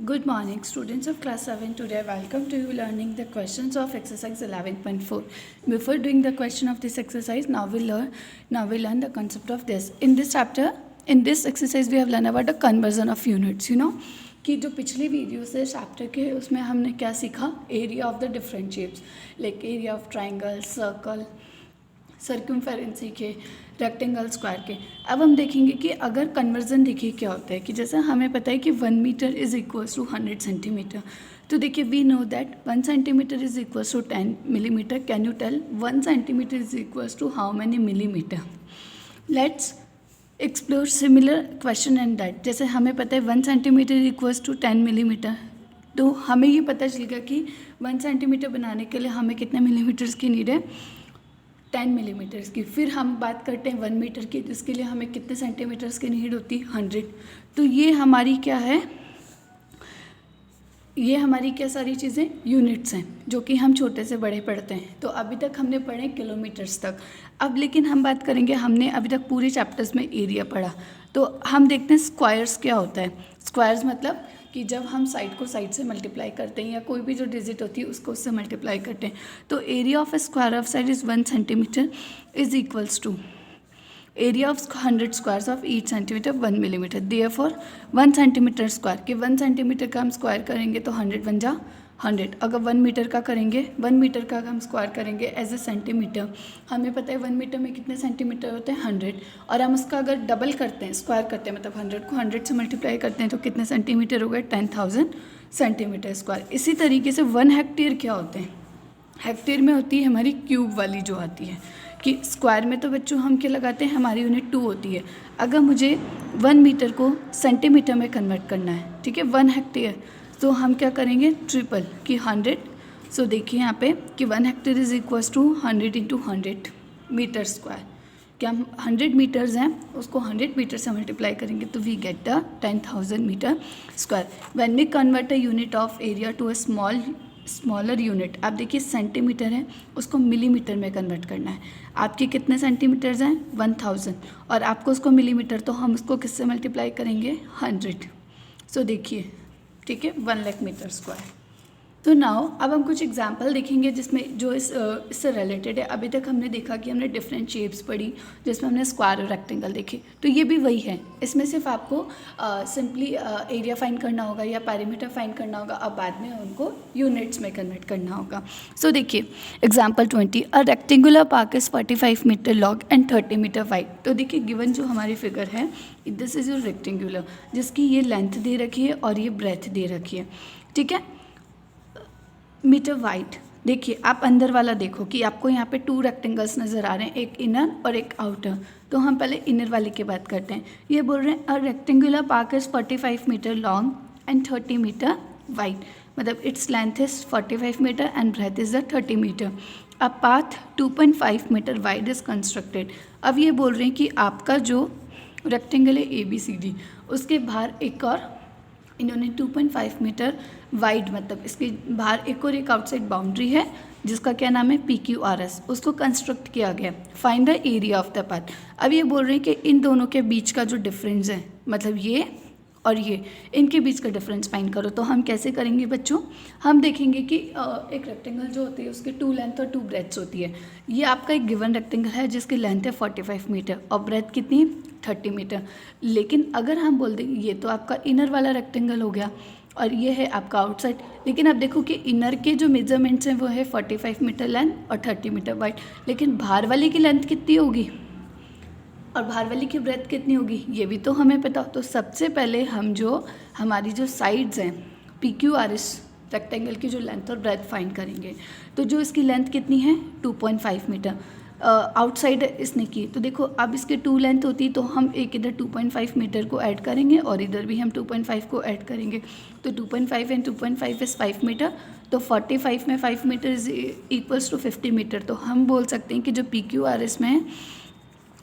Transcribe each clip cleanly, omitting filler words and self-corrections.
Good morning, students of class 7. Today, welcome to you learning the questions of exercise 11.4. Before doing the question of this exercise, now we learn the concept of this. In this chapter, in this exercise, we have learned about the conversion of units. कि जो पिछली videos है chapter के, उसमें हमने क्या सीखा? Area of the different shapes, like area of triangle, circle, circumference सीखे, रेक्टेंगल, स्क्वायर के. अब हम देखेंगे कि अगर कन्वर्जन देखिए क्या होता है, कि जैसे हमें पता है कि 1 metre is equals to 100 centimetre. तो देखिए we know that 1 centimetre is equals to 10 millimetre. Can you tell 1 centimetre is equals to how many millimetre? Let's explore similar question and that. जैसे हमें पता है 1 centimetre is equals to 10 millimetre, तो हमें ये पता चलेगा कि 1 सेंटीमीटर बनाने के लिए हमें कितने मिलीमीटर्स की नीड है? 10 मिलीमीटर्स की. फिर हम बात करते हैं 1 मीटर की, जिसके लिए हमें कितने सेंटीमीटर्स की नीड होती है? 100. तो ये हमारी क्या है? ये हमारी क्या सारी चीज़ें यूनिट्स हैं, जो कि हम छोटे से बड़े पढ़ते हैं. तो अभी तक हमने पढ़े किलोमीटर्स तक. अब लेकिन हम बात करेंगे, हमने अभी तक पूरे चैप्टर्स में एरिया पढ़ा, तो हम देखते हैं स्क्वायर्स क्या होता है. स्क्वायर्स मतलब कि जब हम साइड को साइड से मल्टीप्लाई करते हैं या कोई भी जो डिजिट होती है उसको उससे मल्टीप्लाई करते हैं, तो area of a square of side is 1 centimetre is equals to area of 100 squares of each centimetre 1 millimetre. Therefore 1 centimetre square कि 1 सेंटीमीटर का हम स्क्वायर करेंगे तो 100 बन जा 100. अगर 1 मीटर का करेंगे, 1 मीटर का हम स्क्वायर करेंगे एज ए सेंटीमीटर, हमें पता है 1 मीटर में कितने सेंटीमीटर होते हैं? 100. और हम उसका अगर डबल करते हैं, स्क्वायर करते हैं, मतलब 100 को 100 से मल्टीप्लाई करते हैं, तो कितने सेंटीमीटर हो गए? 10,000 सेंटीमीटर स्क्वायर. इसी तरीके से 1 हेक्टेयर क्या होते हैं? हेक्टेयर में होती है हमारी क्यूब वाली जो आती है, कि स्क्वायर में तो बच्चों हम क्या लगाते हैं? हमारी यूनिट 2 होती है. अगर मुझे 1 मीटर को सेंटीमीटर में कन्वर्ट करना है, ठीक है, 1 हेक्टेयर, तो हम क्या करेंगे? ट्रिपल कि 100. सो देखिए यहाँ पे कि 1 hectare is equals to 100 into 100 metre square. क्या हम 100 मीटर्स हैं, उसको 100 मीटर से मल्टीप्लाई करेंगे तो we get the 10,000 metre square. When we convert a unit of area to a smaller unit, आप देखिए सेंटीमीटर है, उसको मिलीमीटर में कन्वर्ट करना है. आपके कितने सेंटीमीटर्स हैं? 1000. और आपको उसको मिलीमीटर, तो हम उसको किससे मल्टीप्लाई करेंगे? 100. सो देखिए, ठीक है, 1 लाख मीटर स्क्वायर. तो नाउ अब हम कुछ एग्जाम्पल देखेंगे जिसमें जो इससे रिलेटेड है. अभी तक हमने देखा कि हमने डिफरेंट शेप्स पढ़ी, जिसमें हमने स्क्वायर और रेक्टेंगल देखे, तो ये भी वही है. इसमें सिर्फ आपको सिंपली एरिया फाइंड करना होगा या पैरीमीटर फाइंड करना होगा, अब बाद में उनको यूनिट्स में कन्वर्ट करना होगा. सो देखिए example 20, a rectangular park is 45 metre long and 30 metre wide. तो देखिए गिवन जो हमारी फिगर है, दिस इज योर रेक्टेंगुलर, जिसकी ये लेंथ दे रखी है और ये ब्रेथ दे रखी है, ठीक है, मीटर वाइड. देखिए आप अंदर वाला देखो कि आपको यहाँ पे 2 रेक्टेंगल्स नज़र आ रहे हैं, एक इनर और एक आउटर. तो हम पहले इनर वाले की बात करते हैं. ये बोल रहे हैं a rectangular park is 45 metre long and 30 metre wide, मतलब it's length is 45 meter and breath is the 30 meter. A path 2.5 meter wide is constructed. अब ये बोल रहे हैं कि आपका जो रेक्टेंगल है ABCD, उसके बाहर एक और इन्होंने 2.5 मीटर वाइड, मतलब इसके बाहर एक और एक आउटसाइड बाउंड्री है जिसका क्या नाम है? PQRS. उसको कंस्ट्रक्ट किया गया. Find the area of the path. अब ये बोल रहे हैं कि इन दोनों के बीच का जो डिफरेंस है, मतलब ये और ये, इनके बीच का डिफरेंस फाइंड करो. तो हम कैसे करेंगे बच्चों? हम देखेंगे कि एक रेक्टेंगल जो होती है उसके 2 लेंथ और 2 ब्रेथ्स होती है. ये आपका एक गिवन रेक्टेंगल है जिसकी लेंथ है 45 मीटर और ब्रेथ कितनी? 30 मीटर. लेकिन अगर हम बोल दें ये तो आपका इनर वाला रेक्टेंगल हो गया और ये है आपका आउटसाइड, लेकिन अब देखो कि इनर के जो मेजरमेंट्स हैं वो है 45 मीटर लेंथ और 30 मीटर वाइड, लेकिन बाहर वाले की लेंथ कितनी होगी और बाहर वाली की ब्रेथ कितनी होगी, ये भी तो हमें पता. तो सबसे पहले हम जो हमारी जो साइड्स हैं PQRS रेक्टेंगल की जो लेंथ और ब्रेथ फाइंड करेंगे. तो जो इसकी लेंथ कितनी है? 2.5 मीटर. आउटसाइड इसने की, तो देखो अब इसके 2 लेंथ होती तो हम एक इधर 2.5 मीटर को ऐड करेंगे और इधर भी हम 2.5 को ऐड करेंगे. तो 2.5 एंड 2.5 इज़ 5 मीटर. तो 45 में 5 metre is equals to 50 metre. तो हम बोल सकते हैं कि जो PQRS में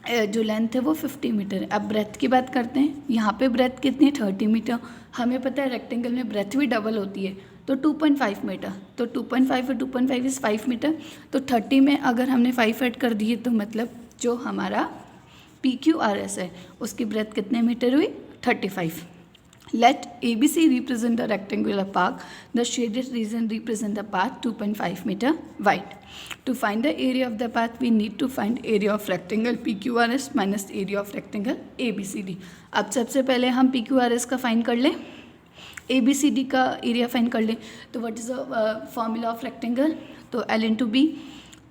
जो लेंथ है वो 50 मीटर है. अब ब्रेथ की बात करते हैं. यहाँ पे ब्रेथ कितनी है? 30 मीटर. हमें पता है रेक्टेंगल में ब्रेथ भी डबल होती है, तो 2.5 मीटर. तो 2.5 और 2.5 इज़ 5 मीटर. तो 30 में अगर हमने 5 ऐड कर दिए तो मतलब जो हमारा PQRS है उसकी ब्रेथ कितने मीटर हुई? 35. Let ABC represent a rectangular park. The shaded region represent the path 2.5 meter wide. To find the area of the path, we need to find area of rectangle PQRS minus area of rectangle ABCD. अब सबसे पहले हम PQRS का find कर लें, ABCD का area find कर लें. तो what is the formula of rectangle? तो L इंटू बी,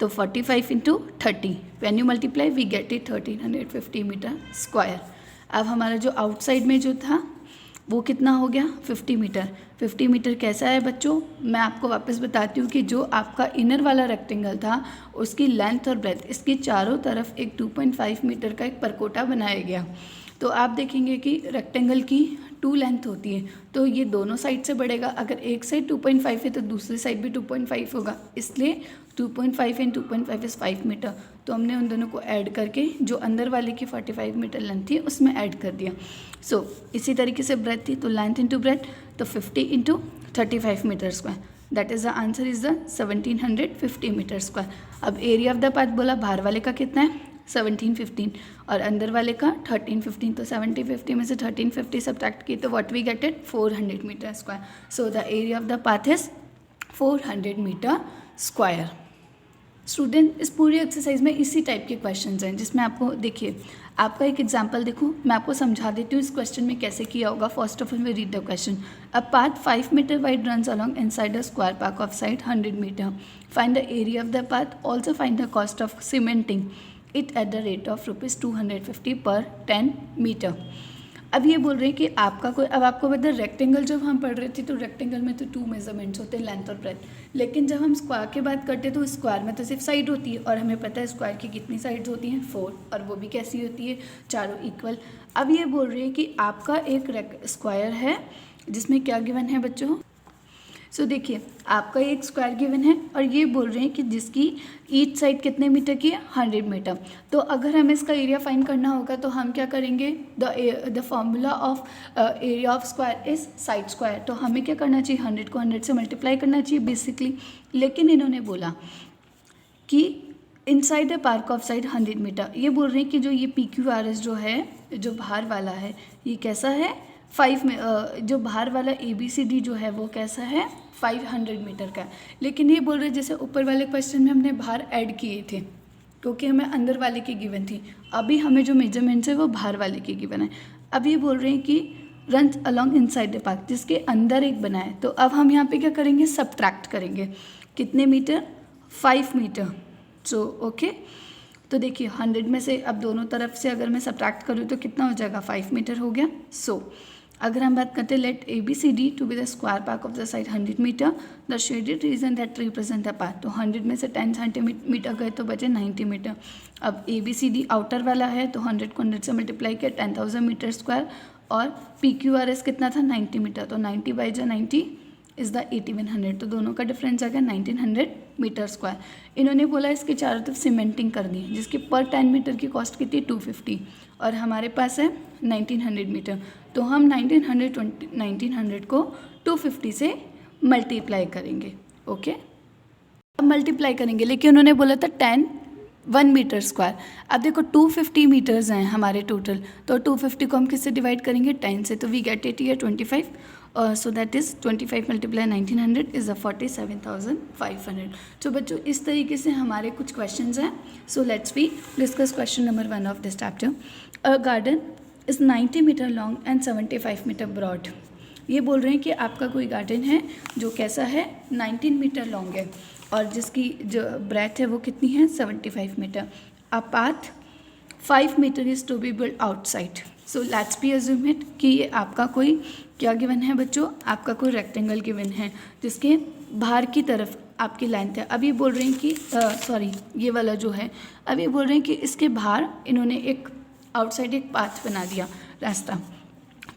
तो 45 into 30. When you multiply we get it 1350 metre square. अब हमारा जो आउटसाइड में जो था वो कितना हो गया? 50 मीटर. 50 मीटर कैसा है बच्चों? मैं आपको वापस बताती हूँ कि जो आपका इनर वाला रेक्टेंगल था उसकी लेंथ और ब्रेथ, इसके चारों तरफ एक 2.5 मीटर का एक परकोटा बनाया गया. तो आप देखेंगे कि रेक्टेंगल की 2 लेंथ होती है, तो ये दोनों साइड से बढ़ेगा. अगर एक साइड 2.5 है तो दूसरी साइड भी 2.5 होगा, इसलिए 2.5 एंड 2.5 इज़ 5 मीटर. तो हमने उन दोनों को ऐड करके जो अंदर वाले की 45 मीटर लेंथ थी उसमें ऐड कर दिया. सो इसी तरीके से ब्रेथ थी, तो लेंथ इंटू ब्रेथ, तो 50 into 35 metre square. That is the answer is the 1750 metre square. अब एरिया ऑफ द पाथ बोला, बाहर वाले का कितना है? 1715 और अंदर वाले का 1315. तो 1750 में से 1350 सब्ट्रैक्ट की तो what we get it? 400 metre square. So the area of the path is 400 metre square. Student, इस पूरी एक्सरसाइज में इसी टाइप के क्वेश्चंस हैं जिसमें आपको देखिए, आपका एक एग्जांपल देखो, मैं आपको समझा देती हूँ इस क्वेश्चन में कैसे किया होगा. First of all we read the question. A path 5 metre wide runs along inside a square park of side 100 metre. Find the area of the path. Also find the cost of cementing it at the rate of ₹250 per 10 metre. अब ये बोल रहे हैं कि आपका कोई, अब आपको पता है रेक्टेंगल जब हम पढ़ रहे थे तो रेक्टेंगल में तो 2 मेजरमेंट्स होते हैं, लेंथ और ब्रेथ. लेकिन जब हम स्क्वायर की बात करते हैं तो स्क्वायर में तो सिर्फ साइड होती है, और हमें पता है स्क्वायर की कितनी साइड्स होती हैं? 4. और वो भी कैसी होती है? चारों इक्वल. अब ये बोल रहे हैं कि आपका एक स्क्वायर है जिसमें क्या गिवन है बच्चों? सो देखिए, आपका एक स्क्वायर गिवन है और ये बोल रहे हैं कि जिसकी ईच साइड कितने मीटर की है? 100 मीटर. तो अगर हमें इसका एरिया फाइंड करना होगा तो हम क्या करेंगे? The formula of area of square is side square. तो हमें क्या करना चाहिए? 100 को 100 से मल्टीप्लाई करना चाहिए बेसिकली. लेकिन इन्होंने बोला कि inside the park of side 100 metre. ये बोल रहे हैं कि जो ये PQRS जो है, जो बाहर वाला है, ये कैसा है? 5 में जो बाहर वाला ABCD जो है वो कैसा है? 500 मीटर का. लेकिन ये बोल रहे जैसे ऊपर वाले क्वेश्चन में हमने बाहर ऐड किए थे क्योंकि हमें अंदर वाले की गिवन थी. अभी हमें जो मेजरमेंट्स है वो बाहर वाले की गिवन है. अब ये बोल रहे हैं कि run along inside the park, जिसके अंदर एक बना है. तो अब हम यहाँ पे क्या करेंगे? सब्ट्रैक्ट करेंगे. कितने मीटर? 5 मीटर. सो ओके, तो देखिए 100 में से अब दोनों तरफ से अगर मैं सब्ट्रैक्ट करूँ तो कितना हो जाएगा? 5 मीटर हो गया. सो अगर हम बात करते हैं let ABCD to be the square park of the side 100 metre, the shaded region that represent the path. तो 100 में से 10 सेंटीमीटर गए तो बचे 90 मीटर. अब ABCD आउटर वाला है तो 100 को 100 से मल्टीप्लाई किया 10,000 मीटर स्क्वायर, और PQRS कितना था? 90 मीटर. तो 90 बाई 90 इज़ द 8100. तो दोनों का डिफरेंस आ गया 1900 मीटर स्क्वायर. इन्होंने बोला इसके चारों तरफ सीमेंटिंग कर दी जिसकी पर 10 मीटर की कॉस्ट कितनी? 250, और हमारे पास है 1900 मीटर. तो हम 1900 को 250 से मल्टीप्लाई करेंगे. ओके, अब मल्टीप्लाई करेंगे, लेकिन उन्होंने बोला था 1 मीटर स्क्वायर. अब देखो 250 मीटर्स हैं हमारे टोटल, तो 250 को हम किससे डिवाइड करेंगे? 10 से. तो we get it here 25. So that is 25 multiply 1900 is 47,500. तो बच्चों इस तरीके से हमारे कुछ क्वेश्चंस हैं. So let's we discuss question number 1 of this chapter. A garden is 90 metre long and 75 metre broad. ये बोल रहे हैं कि आपका कोई गार्डन है जो कैसा है? 19 मीटर लॉन्ग है और जिसकी जो ब्रेथ है वो कितनी है? 75 metre. A path 5 metre is to be build outside. So let's be assume it कि ये आपका कोई क्या गिवन है बच्चों? आपका कोई रेक्टेंगल गिवन है जिसके बाहर की तरफ आपकी लेंथ है. अब ये बोल रहे हैं कि ये वाला जो है, अब ये बोल रहे हैं कि इसके बाहर इन्होंने एक आउटसाइड एक पाथ बना दिया, रास्ता.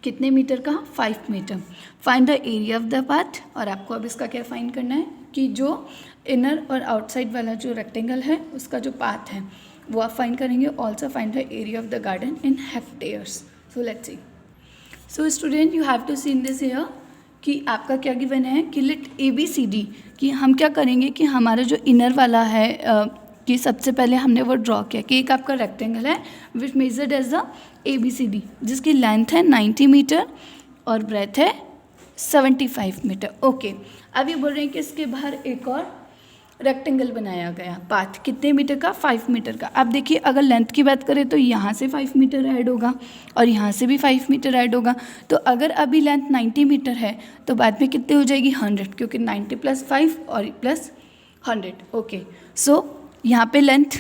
कितने मीटर का? 5 metre. Find the area of the path. और आपको अब इसका क्या फाइंड करना है कि जो इनर और आउटसाइड वाला जो रेक्टेंगल है उसका जो पाथ है वो आप फाइंड करेंगे. Also find the area of the garden in hectares. So let's see. So student you have to see in this here कि आपका क्या गिवन है कि लेट ABCD, कि हम क्या करेंगे कि हमारा जो इनर वाला है कि सबसे पहले हमने वो ड्रॉ किया कि एक आपका रेक्टेंगल है विच मेजर्ड एज द ABCD जिसकी लेंथ है 90 मीटर और ब्रेथ है 75 मीटर। ओके, अब ये बोल रहे हैं कि इसके बाहर एक और रेक्टेंगल बनाया गया, पाथ कितने मीटर का, 5 मीटर का। अब देखिए अगर लेंथ की बात करें तो यहाँ से 5 मीटर ऐड होगा और यहाँ से भी 5 मीटर ऐड होगा। तो अगर अभी लेंथ 90 मीटर है तो बाद में कितने हो जाएगी 100, क्योंकि 90 + 5 और प्लस 100। ओके, सो यहाँ पे लेंथ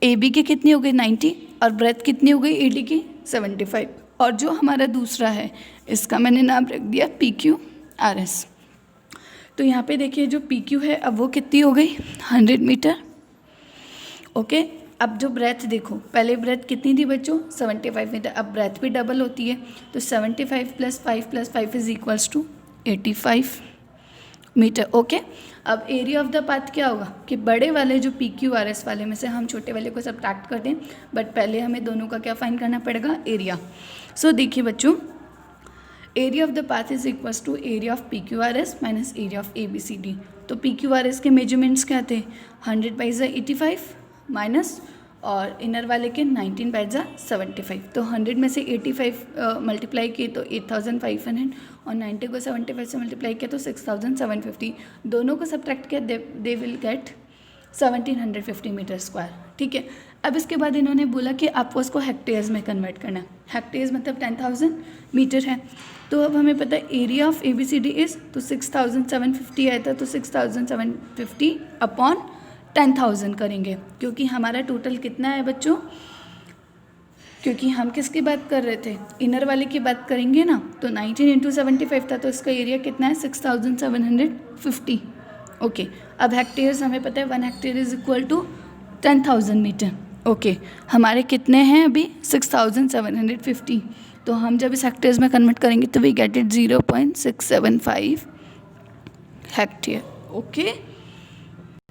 ए बी की कितनी हो गई 90 और ब्रेथ कितनी हो गई ए डी की 75। और जो हमारा दूसरा है इसका मैंने नाम रख दिया PQRS। तो यहाँ पे देखिए जो PQ है अब वो कितनी हो गई 100 मीटर। ओके, अब जो ब्रेथ देखो, पहले ब्रेथ कितनी थी बच्चों 75 मीटर, अब ब्रेथ भी डबल होती है तो 75 + 5 + 5 = 85 मीटर। ओके, अब एरिया ऑफ द पाथ क्या होगा कि बड़े वाले जो PQRS वाले में से हम छोटे वाले को सब्ट्रैक्ट कर दें, बट पहले हमें दोनों का क्या फाइंड करना पड़ेगा, एरिया। सो देखिए बच्चों, area of the path is equals to area of PQRS minus area of ABCD। तो PQRS के मेजरमेंट्स क्या थे 100 / 85 माइनस और इनर वाले के 19 / 75। तो 100 में से 85 मल्टीप्लाई किए तो 8500 और 90 को 75 से मल्टीप्लाई किया तो 6750। दोनों को सब्ट्रैक्ट किया they will get 1750 metre square. ठीक है, अब इसके बाद इन्होंने बोला कि आपको उसको हेक्टेयर्स में कन्वर्ट करना है। हेक्टेयर्स मतलब 10,000 मीटर है। तो अब हमें पता है एरिया ऑफ ABCD इज़, तो 6750 आया था, तो 6750 अपॉन 10,000 करेंगे, क्योंकि हमारा टोटल कितना है बच्चों, क्योंकि हम किसकी बात कर रहे थे, इनर वाले की बात करेंगे ना। तो 19 × 75 था, तो इसका एरिया कितना है 6750। ओके, अब हेक्टेयर्स हमें पता है 1 hectare is equal to 10,000 metre. Okay, हमारे कितने हैं अभी 6750। तो हम जब इस हेक्टेयर्स में कन्वर्ट करेंगे तो we get it 0.675 hectare. Okay,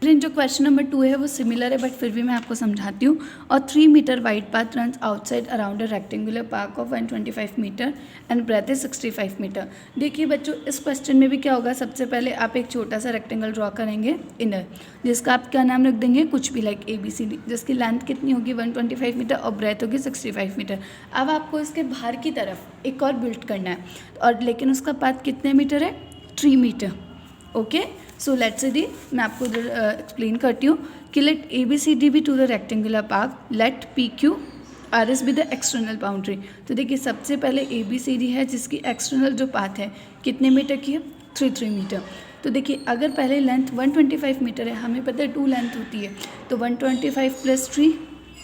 जो क्वेश्चन नंबर 2 है वो सिमिलर है, बट फिर भी मैं आपको समझाती हूँ। और 3 metre wide path runs outside around a rectangular park of 125 metre and breath is 65 metre. देखिए बच्चों, इस क्वेश्चन में भी क्या होगा, सबसे पहले आप एक छोटा सा रेक्टेंगल ड्रॉ करेंगे इनर, जिसका आप क्या नाम रख देंगे, कुछ भी, लाइक ABCD, जिसकी लेंथ कितनी होगी 125 मीटर और ब्रेथ होगी 65 मीटर। अब आपको इसके बाहर की तरफ एक और बिल्ड करना है, और लेकिन उसका पाथ कितने मीटर है 3 metre. Okay, so let's see, मैं आपको एक्सप्लेन करती हूँ कि let ABCD be to the rectangular park, let PQRS be the external boundary. तो देखिए सबसे पहले ABCD है जिसकी एक्सटर्नल जो पाथ है कितने मीटर की है 3 मीटर। तो देखिए अगर पहले लेंथ 125 मीटर है, हमें पता है 2 लेंथ होती है, तो 125 + 3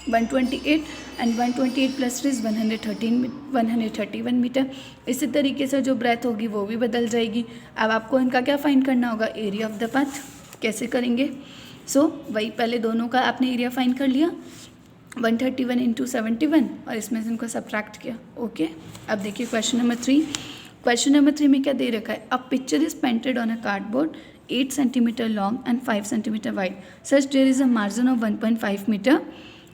128 एंड 128 + 3 131 मीटर। इसी तरीके से जो ब्रेथ होगी वो भी बदल जाएगी। अब आपको इनका क्या फाइंड करना होगा, एरिया ऑफ द पाथ। कैसे करेंगे, सो वही पहले दोनों का आपने एरिया फाइंड कर लिया 131 × 71 और इसमें से इनको सब्ट्रैक्ट किया। ओके, अब देखिए क्वेश्चन नंबर 3। क्वेश्चन नंबर 3 में क्या दे रखा है, a picture is painted on a cardboard 8 centimetre long and 5 centimetre wide, such there is a margin of 1.5 metre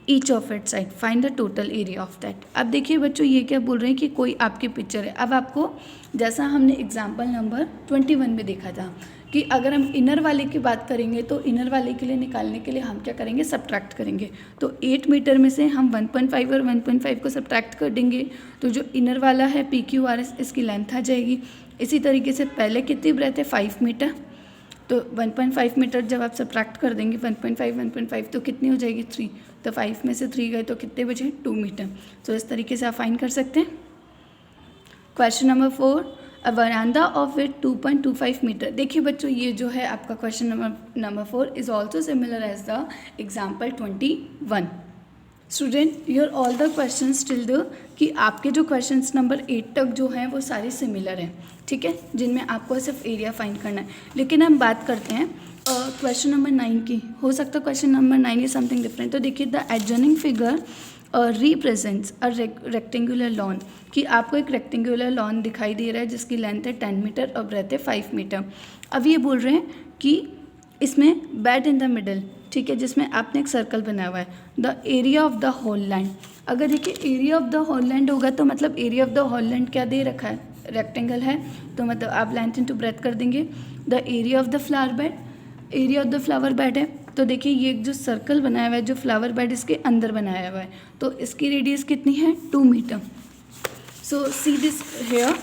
each of it side, find the total area of that. अब देखिए बच्चों, ये क्या बोल रहे हैं कि कोई आपकी पिक्चर है। अब आपको, जैसा हमने एग्जाम्पल नंबर 21 में देखा था कि अगर हम इनर वाले की बात करेंगे तो इनर वाले के लिए निकालने के लिए हम क्या करेंगे, सब्ट्रैक्ट करेंगे। तो 8 मीटर में से हम 1.5 और 1.5 को सब्ट्रैक्ट कर देंगे, तो जो इनर वाला है PQRS इसकी लेंथ आ जाएगी। इसी तरीके से पहले कितनी ब्रेथ है 5 मीटर, तो 1.5 मीटर जब आप सब्ट्रैक्ट कर देंगे 1.5 तो कितनी हो जाएगी 3, तो 5 में से 3 गए तो कितने बचे 2 मीटर। तो इस तरीके से आप फाइंड कर सकते हैं। Question number 4, a verandah of with 2.25 metre. देखिए बच्चों, ये जो है आपका question number 4 is also similar as the example 21। Student, your all the question till the, कि आपके जो क्वेश्चंस नंबर 8 तक जो हैं वो सारे सिमिलर हैं, ठीक है, जिनमें आपको सिर्फ एरिया फाइंड करना है। लेकिन हम बात करते हैं क्वेश्चन नंबर 9 की। हो सकता है question number 9 is something different. तो देखिए, the adjoining figure represents a rectangular lawn, कि आपको एक रेक्टेंगुलर लॉन दिखाई दे रहा है जिसकी लेंथ है 10 मीटर और ब्रेथ है 5 मीटर। अब ये बोल रहे हैं कि इसमें बेड इन द मिडल, ठीक है, जिसमें आपने एक सर्कल बनाया हुआ है, the area of the whole land. अगर देखिए area of the whole land होगा तो मतलब area of the whole land क्या दे रखा है, रेक्टेंगल है, तो मतलब आप लेंथ इनटू ब्रेथ कर देंगे। The area of the flower bed, area of the flower bed है, तो देखिए ये जो सर्कल बनाया हुआ है, जो फ्लावर बेड इसके अंदर बनाया हुआ है, तो इसकी रेडियस कितनी है 2 metre. So see this here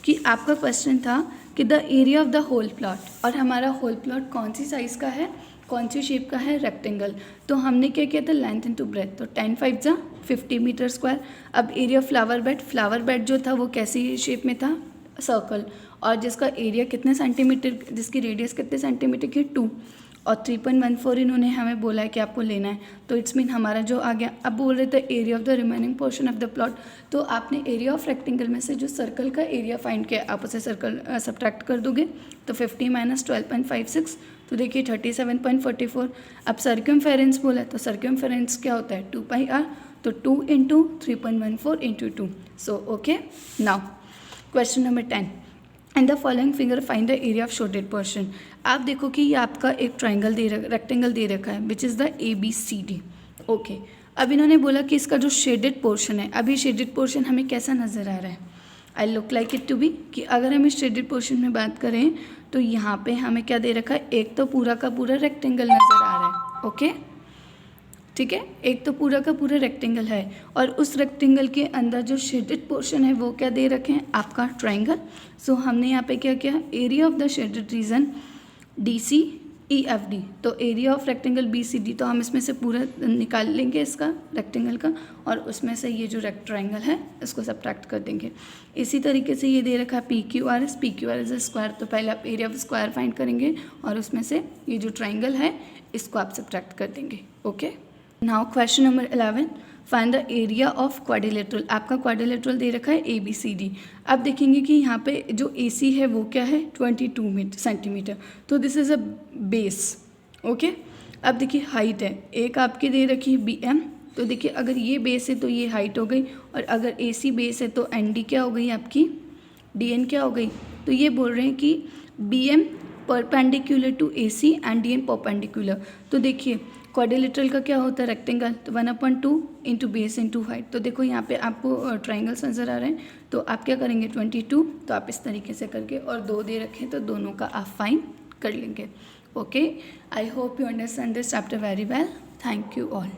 कि आपका क्वेश्चन था कि the area of the whole plot, और हमारा होल प्लॉट कौन सी साइज़ का है, कौन सी शेप का है, रेक्टेंगल। तो हमने क्या किया था, लेंथ इनटू ब्रेथ, तो 10 5 जा 50 मीटर स्क्वायर। अब एरिया फ्लावर बेड जो था वो कैसी शेप में था, सर्कल, और जिसका एरिया कितने सेंटीमीटर, जिसकी रेडियस कितने सेंटीमीटर की, 2, और 3.14 इन्होंने हमें बोला है कि आपको लेना है। तो इट्स मीन हमारा जो आ गया। अब बोल रहे थे area of the remaining portion of the plot, तो आपने एरिया ऑफ रेक्टेंगल में से जो सर्कल का एरिया फाइंड किया आप उसे सर्कल सब्ट्रैक्ट कर दोगे, तो 50 - 12.56, तो देखिए 37.44। अब सर्कमफेरेंस बोला है, तो सर्कमफेरेंस क्या होता है, 2πr, तो 2 × 3.14 × 2। So okay, now question number 10, in the following figure find the area of shaded portion. आप देखो कि ये आपका एक ट्राइंगल रेक्टेंगल दे रखा है which is the ABCD। Okay, अब इन्होंने बोला कि इसका जो शेडेड पोर्शन है, अभी शेडेड पोर्शन हमें कैसा नज़र आ रहा है, I look like it to be, कि अगर हम इस शेडेड पोर्शन में बात करें तो यहाँ पे हमें क्या दे रखा है, एक तो पूरा का पूरा रेक्टेंगल नज़र आ रहा है। ओके, ठीक है, एक तो पूरा का पूरा रेक्टेंगल है, और उस रेक्टेंगल के अंदर जो शेडेड पोर्शन है वो क्या दे रखे हैं, आपका ट्राइंगल। सो हमने यहाँ पे क्या किया, area of the shaded reason DCEFD, तो एरिया ऑफ रेक्टेंगल BCD, तो हम इसमें से पूरा निकाल लेंगे इसका रेक्टेंगल का, और उसमें से ये जो ट्राइंगल है इसको सब्ट्रैक्ट कर देंगे। इसी तरीके से ये दे रखा है PQR इज अ स्क्वायर, तो पहले आप एरिया ऑफ स्क्वायर फाइंड करेंगे और उसमें से ये जो ट्राइंगल है इसको आप सब्ट्रैक्ट कर देंगे। Okay, now question number 11, find the area of quadrilateral. आपका क्वाड्रिलेटरल दे रखा है ABCD। अब देखेंगे कि यहाँ पे जो AC है वो क्या है, 22 सेंटीमीटर, तो this is a base. Okay, अब देखिए हाइट है, एक आपकी दे रखी है BM, तो देखिए अगर ये बेस है तो ये हाइट हो गई, और अगर AC बेस है तो ND क्या हो गई आपकी, DN क्या हो गई। तो ये बोल रहे हैं कि BM perpendicular to AC and DN perpendicular. तो देखिए क्वाड्रिलेटरल का क्या होता है, रेक्टेंगल, तो 1/2 इंटू बेस इंटू हाइट। तो देखो यहाँ पे आपको ट्राइंगल्स नज़र आ रहे हैं, तो आप क्या करेंगे 22, तो आप इस तरीके से करके, और 2 दे रखें तो दोनों का आप फाइंड कर लेंगे। Okay, I hope you understand this chapter very well. Thank you all.